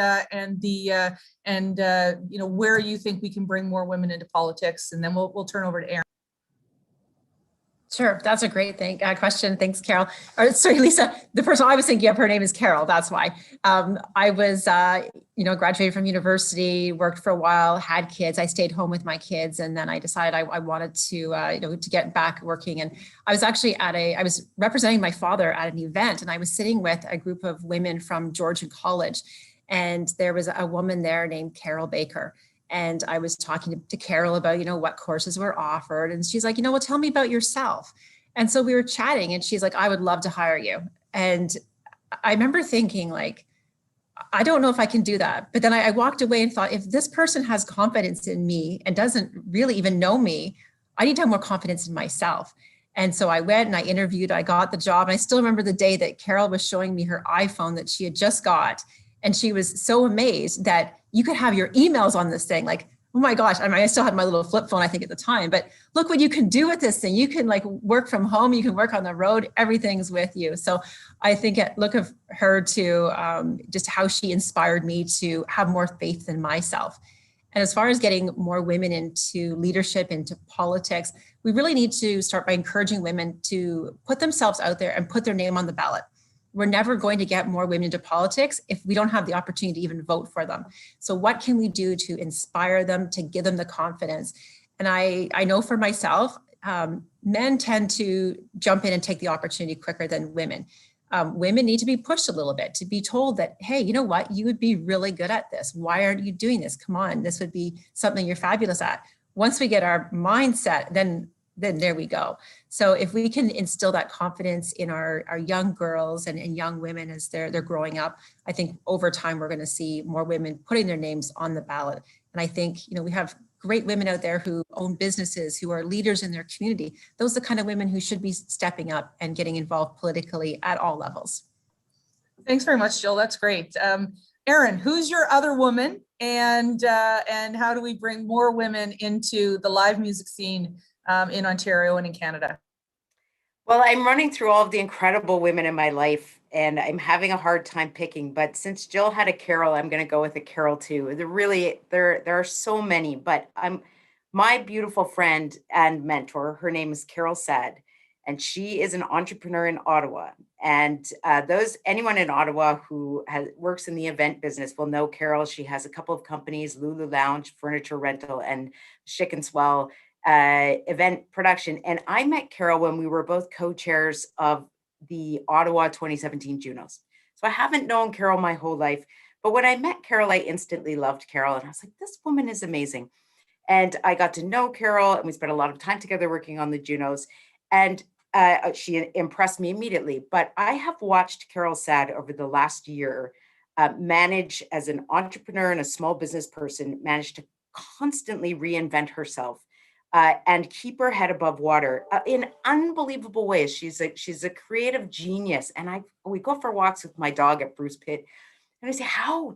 where you think we can bring more women into politics, and then we'll turn over to Erin. Sure, that's a great question. Thanks, Carol. Sorry, Lisa. The person I was thinking of, her name is Carol. That's why. I was, graduated from university, worked for a while, had kids. I stayed home with my kids, and then I decided I wanted to get back working. And I was actually I was representing my father at an event, and I was sitting with a group of women from Georgian College, and there was a woman there named Carol Baker. And I was talking to Carol about, what courses were offered. And she's like, well, tell me about yourself. And so we were chatting, and she's like, I would love to hire you. And I remember thinking, like, I don't know if I can do that. But then I walked away and thought, if this person has confidence in me and doesn't really even know me, I need to have more confidence in myself. And so I went and I interviewed, I got the job. And I still remember the day that Carol was showing me her iPhone that she had just got. And she was so amazed that you could have your emails on this thing. Like, oh my gosh, I still had my little flip phone, I think, at the time, but look what you can do with this thing. You can work from home, you can work on the road, everything's with you. So I think look of her to just how she inspired me to have more faith in myself. And as far as getting more women into leadership, into politics, we really need to start by encouraging women to put themselves out there and put their name on the ballot. We're never going to get more women into politics if we don't have the opportunity to even vote for them. So what can we do to inspire them, to give them the confidence? And I know for myself, men tend to jump in and take the opportunity quicker than women. women need to be pushed a little bit, to be told that, hey, you know what, you would be really good at this. Why aren't you doing this? Come on, this would be something you're fabulous at. Once we get our mindset, then there we go. So if we can instill that confidence in our young girls and young women as they're growing up, I think over time we're going to see more women putting their names on the ballot. And I think, we have great women out there who own businesses, who are leaders in their community. Those are the kind of women who should be stepping up and getting involved politically at all levels. Thanks very much, Jill. That's great. Erin, who's your other woman, and how do we bring more women into the live music scene in Ontario and in Canada? Well, I'm running through all of the incredible women in my life, and I'm having a hard time picking. But since Jill had a Carol, I'm going to go with a Carol too. There are so many, but my beautiful friend and mentor. Her name is Carol Sad, and she is an entrepreneur in Ottawa. And anyone in Ottawa who works in the event business will know Carol. She has a couple of companies: Lulu Lounge, furniture rental, and Chic and Swell event production. And I met Carol when we were both co-chairs of the Ottawa 2017 Junos. So I haven't known Carol my whole life, but when I met Carol, I instantly loved Carol. And I was like, this woman is amazing. And I got to know Carol, and we spent a lot of time together working on the Junos. And she impressed me immediately. But I have watched Carol Sad over the last year manage as an entrepreneur and a small business person, manage to constantly reinvent herself and keep her head above water in unbelievable ways. She's a creative genius. And we go for walks with my dog at Bruce Pitt, and I say, how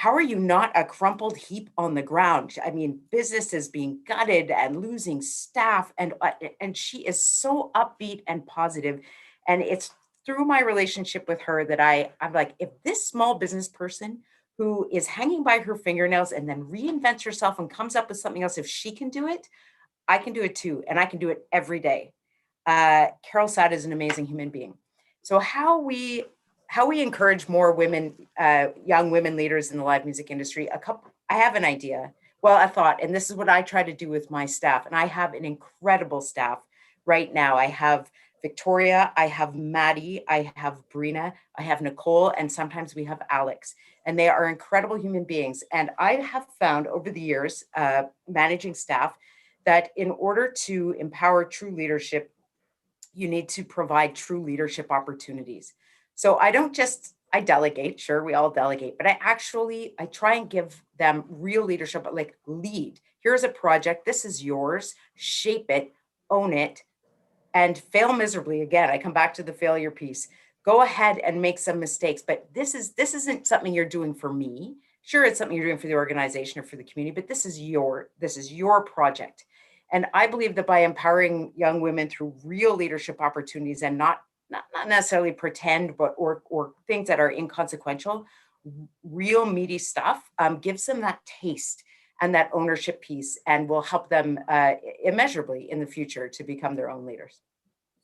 are you not a crumpled heap on the ground? I mean, businesses being gutted and losing staff, and she is so upbeat and positive. And it's through my relationship with her that I'm like, if this small business person who is hanging by her fingernails and then reinvents herself and comes up with something else, if she can do it, I can do it too. And I can do it every day. Carol Sad is an amazing human being. So how we encourage more women, young women leaders in the live music industry, I have an idea, a thought, and this is what I try to do with my staff. And I have an incredible staff right now. I have Victoria, I have Maddie, I have Brina, I have Nicole, and sometimes we have Alex. And they are incredible human beings. And I have found over the years, managing staff, that in order to empower true leadership, you need to provide true leadership opportunities. So I delegate, sure, we all delegate, but I try and give them real leadership, like lead. Here's a project, this is yours, shape it, own it, and fail miserably. Again, I come back to the failure piece. Go ahead and make some mistakes, but this isn't something you're doing for me. Sure, it's something you're doing for the organization or for the community, but this is your project. And I believe that by empowering young women through real leadership opportunities and not necessarily pretend, but or things that are inconsequential, real meaty stuff gives them that taste and that ownership piece, and will help them immeasurably in the future to become their own leaders.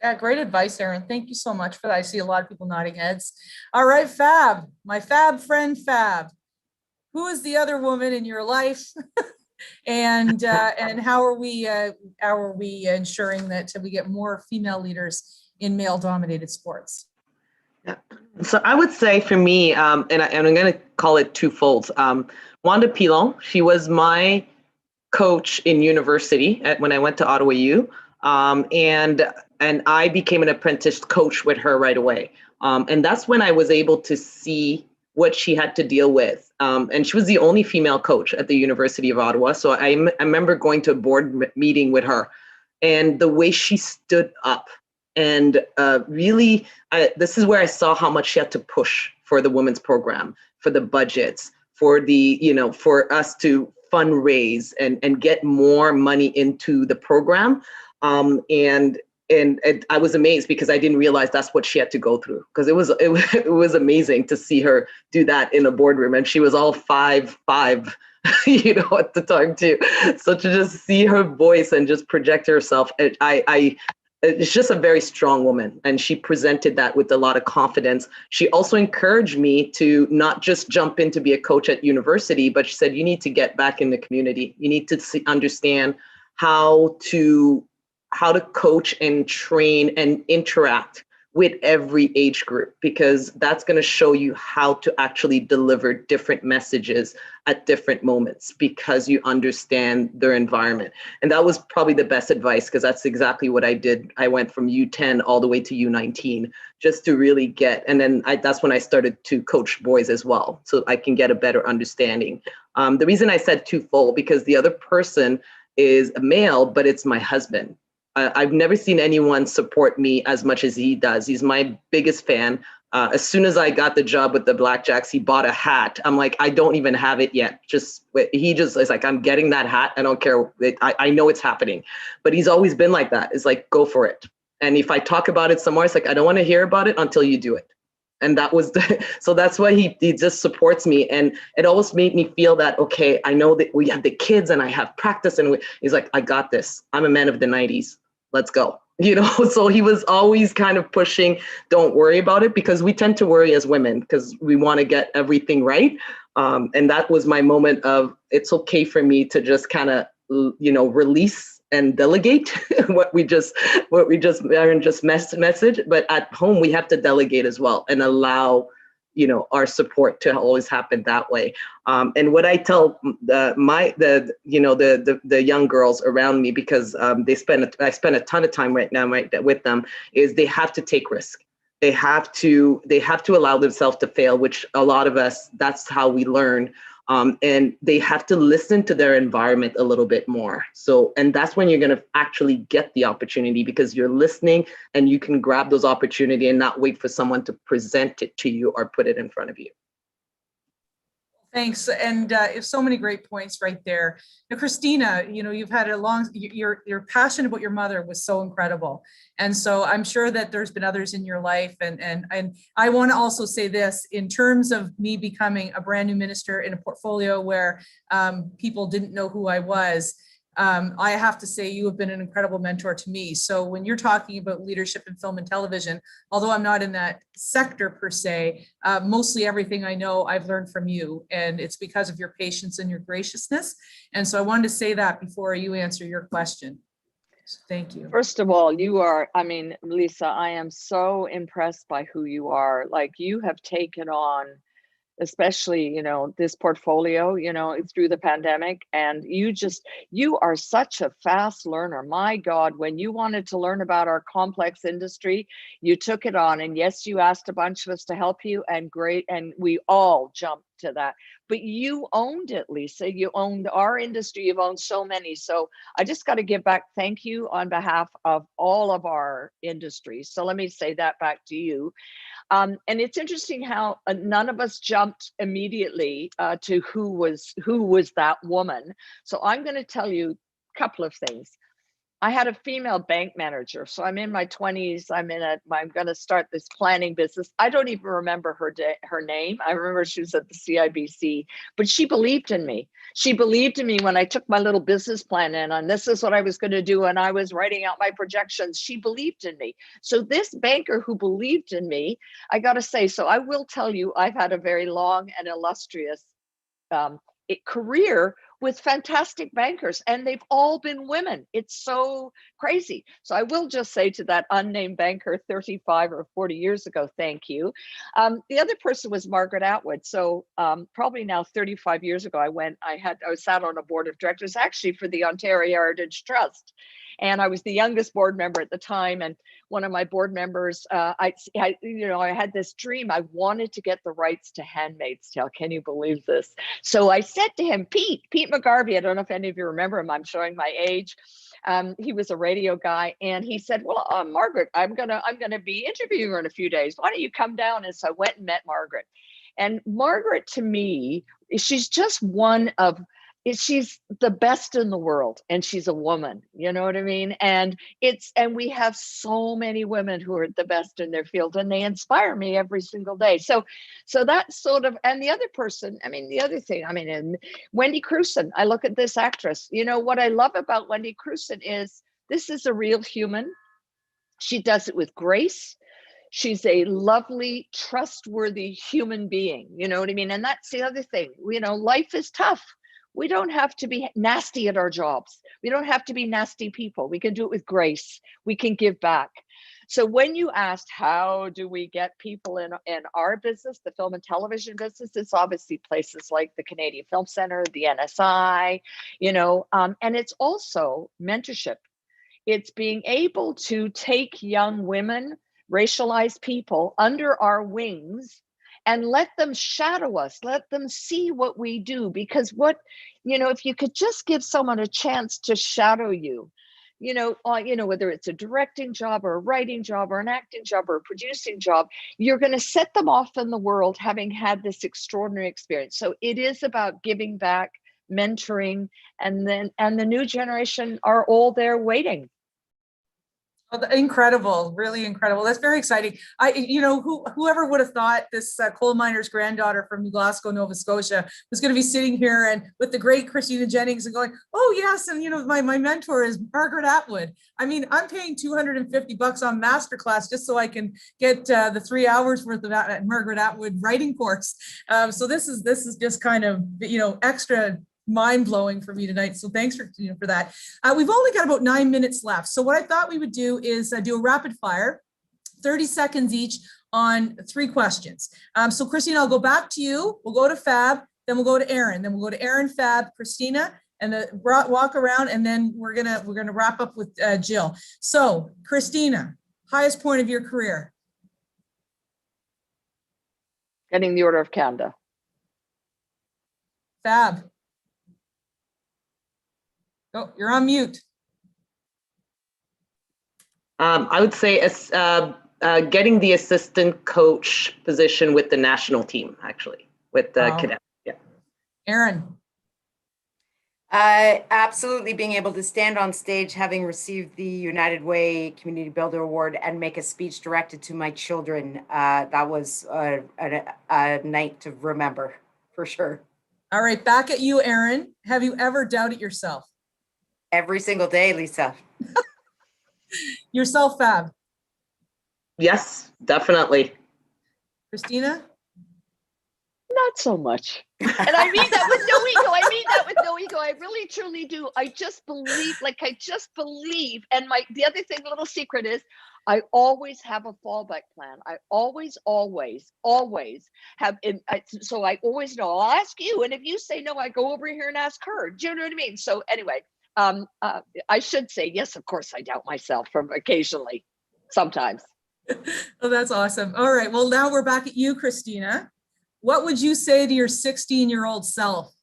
Yeah, great advice, Erin. Thank you so much for that. I see a lot of people nodding heads. All right, Fab, my Fab friend, Fab. Who is the other woman in your life? and how are we ensuring that we get more female leaders in male-dominated sports? Yeah. So I would say for me, and I'm going to call it twofold. Wanda Pilon, she was my coach in university when I went to Ottawa U, and I became an apprentice coach with her right away. And that's when I was able to see what she had to deal with. And she was the only female coach at the University of Ottawa. So I remember going to a board meeting with her, and the way she stood up and really, this is where I saw how much she had to push for the women's program, for the budgets, for for us to fundraise and get more money into the program. And I was amazed because I didn't realize that's what she had to go through, because it was amazing to see her do that in a boardroom, and she was all 5'5", at the time too. So to just see her voice and just project herself, it's just a very strong woman, and she presented that with a lot of confidence. She also encouraged me to not just jump in to be a coach at university, but she said, you need to get back in the community. You need to understand how to coach and train and interact with every age group, because that's going to show you how to actually deliver different messages at different moments because you understand their environment. And that was probably the best advice, because that's exactly what I did. I went from U10 all the way to U19 just to really get, and then that's when I started to coach boys as well, so I can get a better understanding. The reason I said twofold, because the other person is a male, but it's my husband. I've never seen anyone support me as much as he does. He's my biggest fan. As soon as I got the job with the BlackJacks, he bought a hat. I'm like, I don't even have it yet. He just is like, I'm getting that hat. I don't care. I know it's happening. But he's always been like that. It's like, go for it. And if I talk about it somewhere, it's like, I don't want to hear about it until you do it. And that was so that's why he just supports me. And it always made me feel that, okay, I know that we have the kids and I have practice, and he's like, I got this. I'm a man of the 90s. Let's go. So he was always kind of pushing, don't worry about it, because we tend to worry as women because we want to get everything right. And that was my moment of, it's okay for me to just kind of, release and delegate what we just Erin just message. But at home, we have to delegate as well and allow, our support to always happen that way. And what I tell the young girls around me, because I spend a ton of time right now with them, is they have to take risk. They have to allow themselves to fail, which a lot of us, that's how we learn. And they have to listen to their environment a little bit more. And that's when you're going to actually get the opportunity, because you're listening and you can grab those opportunities and not wait for someone to present it to you or put it in front of you. Thanks. And so many great points right there. Now, Christina, you've had your passion about your mother was so incredible. And so I'm sure that there's been others in your life. And I want to also say this, in terms of me becoming a brand new minister in a portfolio where people didn't know who I was, I have to say you have been an incredible mentor to me. So when you're talking about leadership in film and television, although I'm not in that sector per se, mostly everything I know I've learned from you, and it's because of your patience and your graciousness. And so I wanted to say that before you answer your question. So thank you. First of all, Lisa, I am so impressed by who you are. Like, you have taken on, especially, this portfolio, through the pandemic. And you are such a fast learner. My God, when you wanted to learn about our complex industry, you took it on. And yes, you asked a bunch of us to help you, and great. And we all jumped to that. But you owned it, Lisa. You owned our industry. You've owned so many. So I just got to give back thank you on behalf of all of our industries. So let me say that back to you. And it's interesting how none of us jumped immediately to who was that woman. So I'm going to tell you a couple of things. I had a female bank manager. So I'm in my 20s. I'm going to start this planning business. I don't even remember her name. I remember she was at the CIBC, but she believed in me. She believed in me when I took my little business plan in, and this is what I was going to do. And I was writing out my projections. She believed in me. So this banker who believed in me, I got to say, so I will tell you, I've had a very long and illustrious career with fantastic bankers, and they've all been women. It's so crazy. So I will just say to that unnamed banker 35 or 40 years ago, thank you. The other person was Margaret Atwood. So probably now 35 years ago, I sat on a board of directors actually for the Ontario Heritage Trust. And I was the youngest board member at the time. And one of my board members, I had this dream. I wanted to get the rights to Handmaid's Tale. Can you believe this? So I said to him, Pete McGarvey, I don't know if any of you remember him. I'm showing my age. He was a radio guy, and he said, well, Margaret, I'm gonna be interviewing her in a few days. Why don't you come down? And so I went and met Margaret. And Margaret, to me, she's just she's the best in the world, and she's a woman, you know what I mean? And we have so many women who are the best in their field, and they inspire me every single day. So that's sort of, and the other person, and Wendy Crewson, I look at this actress, what I love about Wendy Crewson is this is a real human. She does it with grace. She's a lovely, trustworthy human being, you know what I mean? And that's the other thing, life is tough. We don't have to be nasty at our jobs. We don't have to be nasty people. We can do it with grace. We can give back. So when you asked, how do we get people in our business, the film and television business, it's obviously places like the Canadian Film Center, the NSI, and it's also mentorship. It's being able to take young women, racialized people under our wings and let them shadow us, let them see what we do. Because if you could just give someone a chance to shadow you, whether it's a directing job or a writing job or an acting job or a producing job, you're going to set them off in the world having had this extraordinary experience. So it is about giving back, mentoring, and the new generation are all there waiting. Oh, incredible, really incredible. That's very exciting. Whoever would have thought this coal miner's granddaughter from Glasgow, Nova Scotia was going to be sitting here and with the great Christina Jennings and going, oh yes, and my mentor is Margaret Atwood. I mean, I'm paying $250 on masterclass just so I can get the 3 hours worth of Margaret Atwood writing course. So this is just kind of extra mind-blowing for me tonight. So thanks for that. We've only got about 9 minutes left. So what I thought we would do is do a rapid fire, 30 seconds each on 3 questions. So Christina, I'll go back to you. We'll go to Fab, then we'll go to Erin, then we'll go to Erin, Fab, Christina, and walk around, and then we're gonna wrap up with Jill. So Christina, highest point of your career? Getting the Order of Canada. Fab. Oh, you're on mute. I would say getting the assistant coach position with the national team, actually, with the cadets. Yeah. Erin. Absolutely being able to stand on stage, having received the United Way Community Builder Award and make a speech directed to my children. That was a night to remember, for sure. All right, back at you, Erin. Have you ever doubted yourself? Every single day, Lisa. Yourself, Fab? Yes, definitely. Christina? Not so much. And I mean that with no ego. I really truly do. I just believe. And the other thing, little secret is, I always have a fallback plan. I always have. So I always know. I'll ask you, and if you say no, I go over here and ask her. Do you know what I mean? So anyway, I should say yes. Of course, I doubt myself from occasionally, sometimes. Oh, that's awesome. All right. Well, now we're back at you, Christina. What would you say to your 16-year-old self?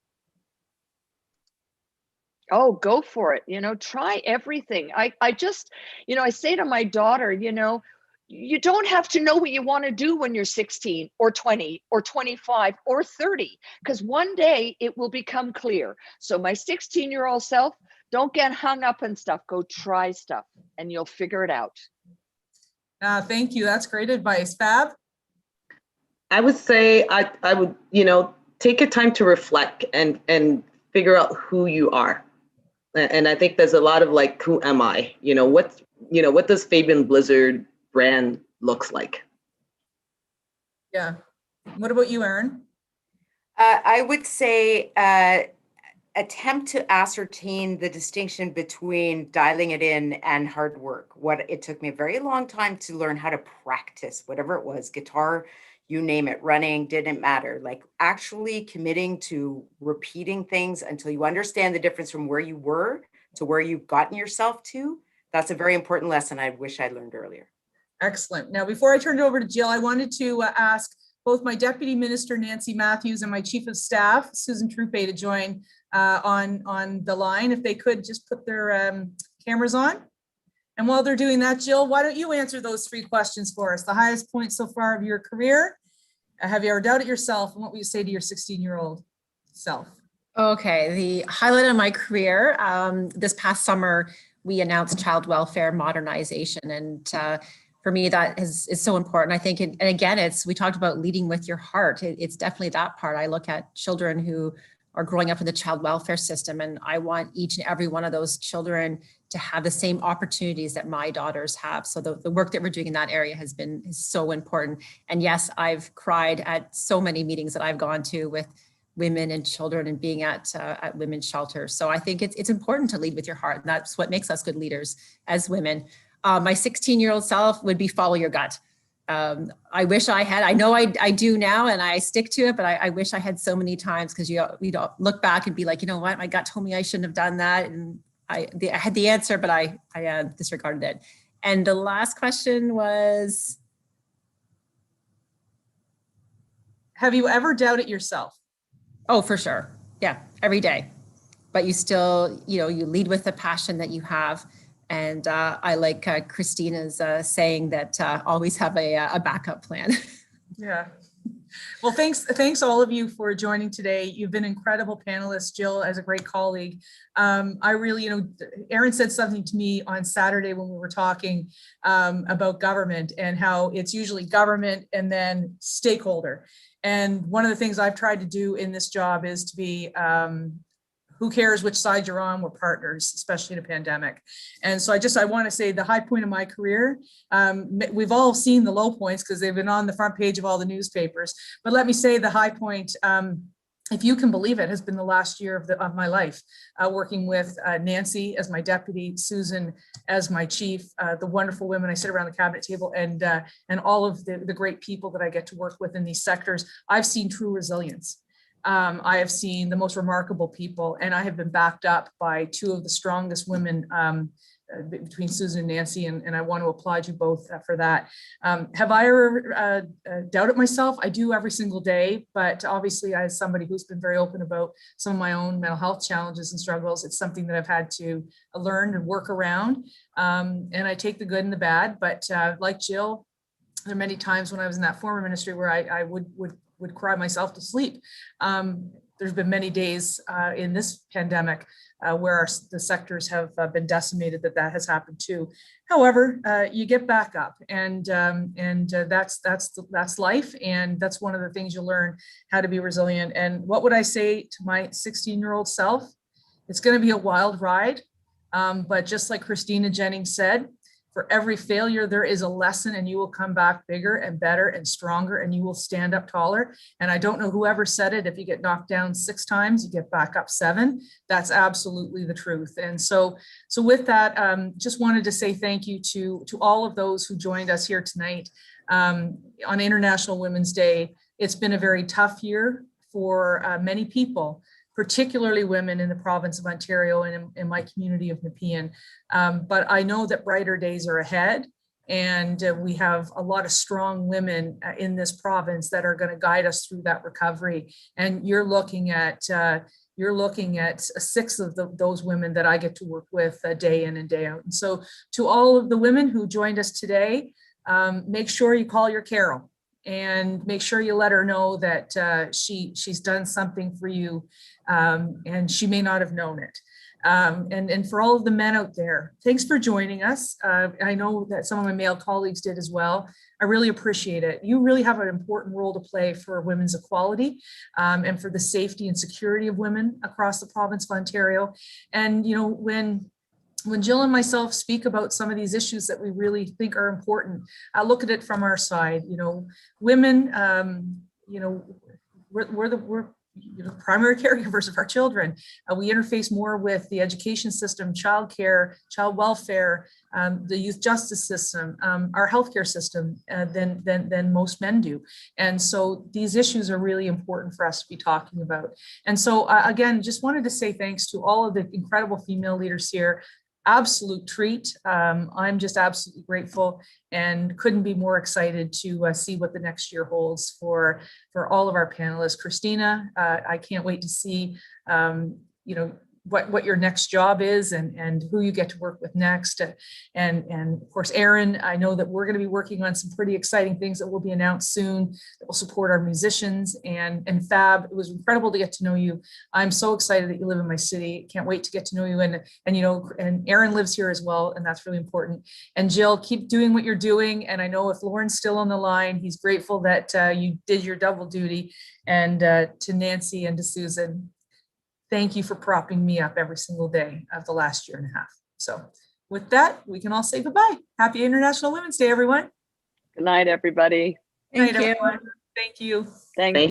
Oh, go for it. Try everything. I just, I say to my daughter, you don't have to know what you want to do when you're 16 or 20 or 25 or 30, because one day it will become clear. So my 16-year-old self, don't get hung up on stuff. Go try stuff and you'll figure it out. Thank you. That's great advice. Fab? I would say I would, take a time to reflect and figure out who you are. And I think there's a lot of who am I? What does Fabienne Blizzard brand looks like? Yeah. What about you, Erin? I would say attempt to ascertain the distinction between dialing it in and hard work. It took me a very long time to learn how to practice, whatever it was, guitar, you name it, running, didn't matter. Actually committing to repeating things until you understand the difference from where you were to where you've gotten yourself to. That's a very important lesson I wish I'd learned earlier. Excellent. Now, before I turn it over to Jill, I wanted to ask both my Deputy Minister, Nancy Matthews, and my Chief of Staff, Susan Troupe, to join on the line. If they could just put their cameras on. And while they're doing that, Jill, why don't you answer those 3 questions for us? The highest point so far of your career. Have you ever doubted yourself? And what would you say to your 16-year-old self? Okay, the highlight of my career, this past summer, we announced child welfare modernization. And for me, that is so important. I think, and again, we talked about leading with your heart. It's definitely that part. I look at children who are growing up in the child welfare system, and I want each and every one of those children to have the same opportunities that my daughters have. So the work that we're doing in that area is so important. And yes, I've cried at so many meetings that I've gone to with women and children and being at women's shelters. So I think it's important to lead with your heart. And that's what makes us good leaders as women. My 16-year-old self would be follow your gut. I wish I had, I know I do now and I stick to it, but I wish I had so many times, because we'd look back and be like, you know what, my gut told me I shouldn't have done that. And I had the answer, but I disregarded it. And the last question was, have you ever doubted yourself? oh, for sure. Yeah, every day. But you still, you lead with the passion that you have. And I like Christina's saying that always have a backup plan. Yeah. Well, thanks all of you for joining today. You've been incredible panelists. Jill, as a great colleague. I really, Erin said something to me on Saturday when we were talking about government, and how it's usually government and then stakeholder. And one of the things I've tried to do in this job is to be, who cares which side you're on? We're partners, especially in a pandemic. And so I want to say the high point of my career, we've all seen the low points because they've been on the front page of all the newspapers. But let me say the high point, if you can believe it, has been the last year of my life, working with Nancy as my deputy, Susan as my chief, the wonderful women I sit around the cabinet table, and all of the great people that I get to work with in these sectors. I've seen true resilience. I have seen the most remarkable people, and I have been backed up by two of the strongest women between Susan and Nancy, and I want to applaud you both for that. Have I ever doubted myself? I do every single day, but obviously as somebody who's been very open about some of my own mental health challenges and struggles, it's something that I've had to learn and work around, and I take the good and the bad, but like Jill, there are many times when I was in that former ministry where I would cry myself to sleep. There's been many days in this pandemic where the sectors have been decimated that has happened too. However, you get back up, and that's life, and that's one of the things you learn, how to be resilient. And what would I say to my 16-year-old self? It's going to be a wild ride, but just like Christina Jennings said, for every failure, there is a lesson, and you will come back bigger and better and stronger, and you will stand up taller. And I don't know whoever said it, if you get knocked down 6 times, you get back up 7. That's absolutely the truth. And so with that, just wanted to say thank you to all of those who joined us here tonight on International Women's Day. It's been a very tough year for many people, particularly women in the province of Ontario and in my community of Nepean. But I know that brighter days are ahead, and we have a lot of strong women in this province that are going to guide us through that recovery. And you're looking at 6 of those women that I get to work with day in and day out. And so to all of the women who joined us today, make sure you call your Carol. And make sure you let her know that she's done something for you, and she may not have known it. And for all of the men out there, thanks for joining us. I know that some of my male colleagues did as well. I really appreciate it. You really have an important role to play for women's equality, and for the safety and security of women across the province of Ontario. And when Jill and myself speak about some of these issues that we really think are important, I look at it from our side. Women, we're the primary caregivers of our children. We interface more with the education system, childcare, child welfare, the youth justice system, our healthcare system than most men do. And so these issues are really important for us to be talking about. And so again, just wanted to say thanks to all of the incredible female leaders here. Absolute treat. I'm just absolutely grateful and couldn't be more excited to see what the next year holds for all of our panelists. Christina, I can't wait to see what your next job is and who you get to work with next. And of course, Erin, I know that we're going to be working on some pretty exciting things that will be announced soon that will support our musicians. And Fab, it was incredible to get to know you. I'm so excited that you live in my city. Can't wait to get to know you. And Erin lives here as well, and that's really important. And Jill, keep doing what you're doing. And I know if Lauren's still on the line, he's grateful that you did your double duty. And to Nancy and to Susan, thank you for propping me up every single day of the last year and a half. So with that, we can all say goodbye. Happy International Women's Day, everyone. Good night, everybody. Thank you. Everyone. Thank you. Thank you.